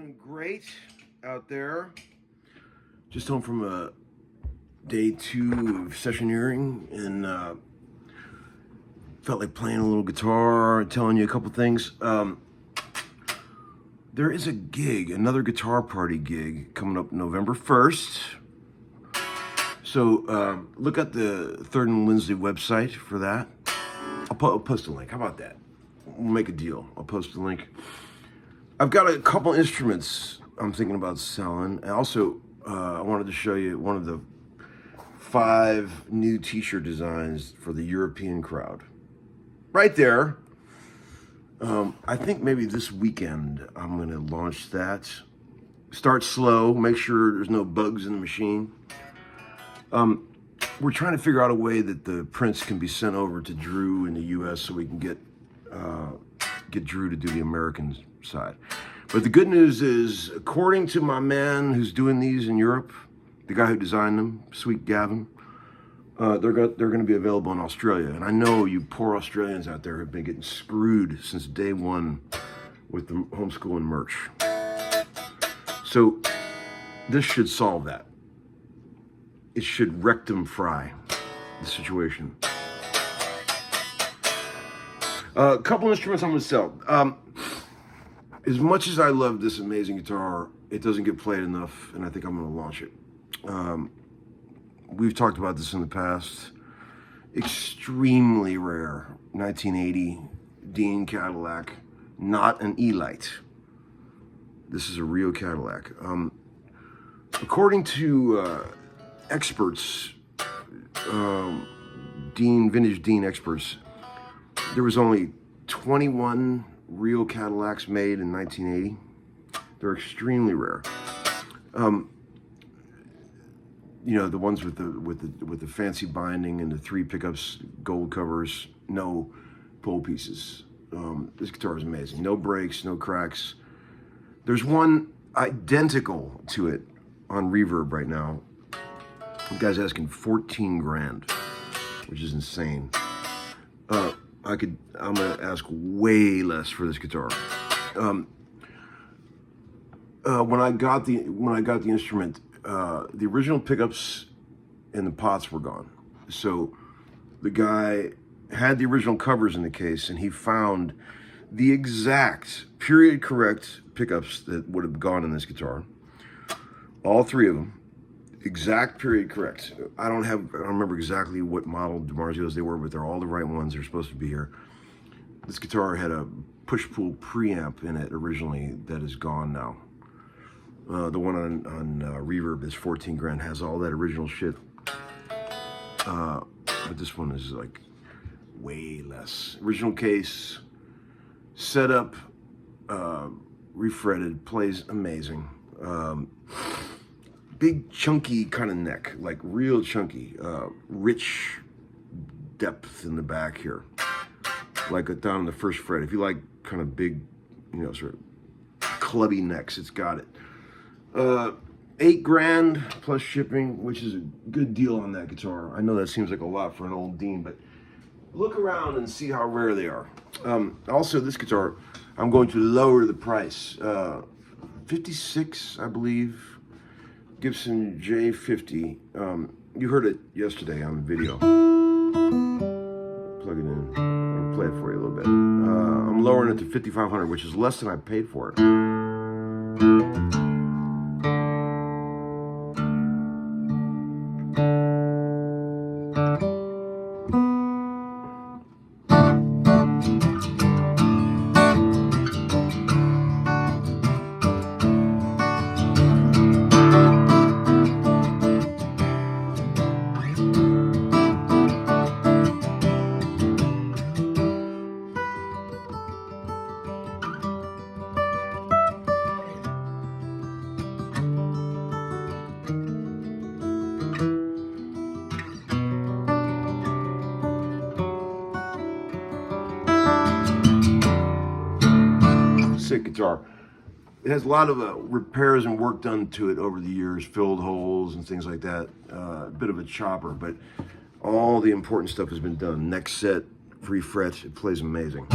doing great out there. Just home from day 2 of sessioneering, and felt like playing a little guitar and telling you a couple things. There is a gig, another guitar party gig coming up November 1st. So look at the Third and Lindsley website for that. I'll post a link. How about that? We'll make a deal. I'll post a link. I've got a couple instruments I'm thinking about selling. And also, I wanted to show you one of the 5 new t-shirt designs for the European crowd. Right there. I think maybe this weekend I'm going to launch that. Start slow, make sure there's no bugs in the machine. We're trying to figure out a way that the prints can be sent over to Drew in the US so we can get Drew to do the American side. But the good news is, according to my man who's doing these in Europe, the guy who designed them, Sweet Gavin, they're going to be available in Australia. And I know you poor Australians out there have been getting screwed since day 1 with the Homeskoolin merch. So this should solve that. It should rectum fry the situation. A couple instruments I'm going to sell. As much as I love this amazing guitar, it doesn't get played enough, and I think I'm going to launch it. We've talked about this in the past. Extremely rare, 1980 Dean Cadillac, not an E-Lite. This is a real Cadillac. According to experts, vintage Dean experts, there was only 21 real Cadillacs made in 1980. They're extremely rare. You know, the ones with the fancy binding and the 3 pickups, gold covers, no pull pieces. This guitar is amazing. No breaks, no cracks. There's one identical to it on Reverb right now. The guy's asking 14 grand, which is insane. I'm gonna ask way less for this guitar. When I got the instrument, the original pickups and the pots were gone. So the guy had the original covers in the case, and he found the exact period correct pickups that would have gone in this guitar. All 3 of them. Exact period correct. I don't remember exactly what model DiMarzios they were, but they're all the right ones. They're supposed to be here. This guitar had a push-pull preamp in it originally that is gone now. The one on Reverb is 14 grand, has all that original shit. But this one is like way less. Original case, setup, refretted, plays amazing. Big chunky kind of neck, like real chunky, rich depth in the back here, like down on the first fret. If you like kind of big, you know, sort of clubby necks, it's got it. 8 grand plus shipping, which is a good deal on that guitar. I know that seems like a lot for an old Dean, but look around and see how rare they are. Also, this guitar, I'm going to lower the price. 56, I believe. Gibson J50. You heard it yesterday on the video. Plug it in. I'll play it for you a little bit. I'm lowering it to 5,500, which is less than I paid for it. Sick guitar. It has a lot of repairs and work done to it over the years, filled holes and things like that. A bit of a chopper, but all the important stuff has been done. Neck set, free fret, it plays amazing.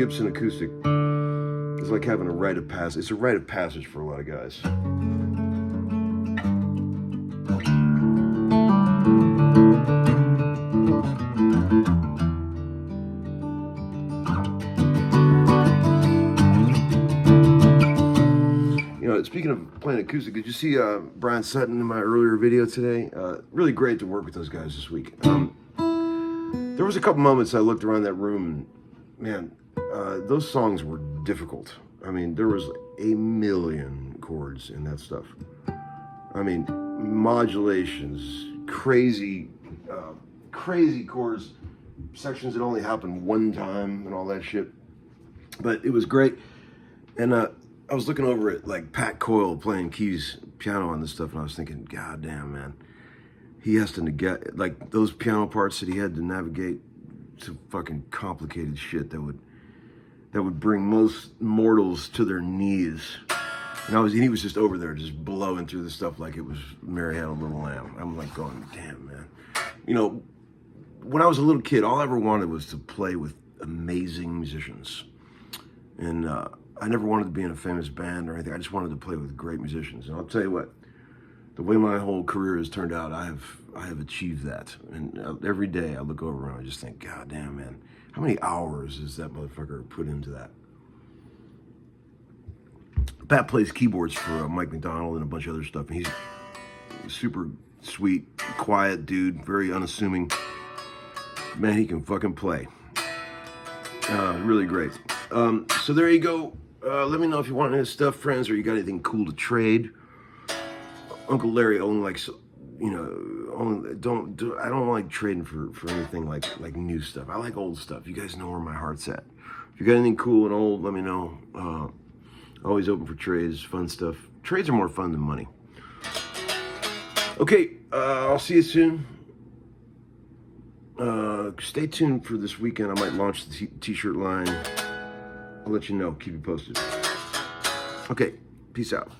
Gibson acoustic is like having a rite of passage. It's a rite of passage for a lot of guys. You know, speaking of playing acoustic, did you see Brian Sutton in my earlier video today? Really great to work with those guys this week. There was a couple moments I looked around that room, and man, those songs were difficult. I mean, there was a million chords in that stuff. I mean, modulations, crazy chords, sections that only happened one time and all that shit. But it was great. And I was looking over at like Pat Coyle playing keys, piano on this stuff, and I was thinking, God damn, man. He has to get like those piano parts that he had to navigate to fucking complicated shit that would bring most mortals to their knees. And he was just over there just blowing through the stuff like it was Mary Had a Little Lamb. I'm like going, damn, man. You know, when I was a little kid, all I ever wanted was to play with amazing musicians. And I never wanted to be in a famous band or anything. I just wanted to play with great musicians. And I'll tell you what, the way my whole career has turned out, I have achieved that. And every day I look over and I just think, God damn, man, how many hours has that motherfucker put into that? Pat plays keyboards for Mike McDonald and a bunch of other stuff. And he's super sweet, quiet dude, very unassuming. Man, he can fucking play. Really great. So there you go. Let me know if you want any stuff, friends, or you got anything cool to trade. Uncle Larry only likes, you know, I don't like trading for anything like new stuff. I like old stuff. You guys know where my heart's at. If you got anything cool and old, let me know. Always open for trades, fun stuff. Trades are more fun than money. Okay, I'll see you soon. Stay tuned for this weekend. I might launch the t-shirt line. I'll let you know. Keep you posted. Okay, peace out.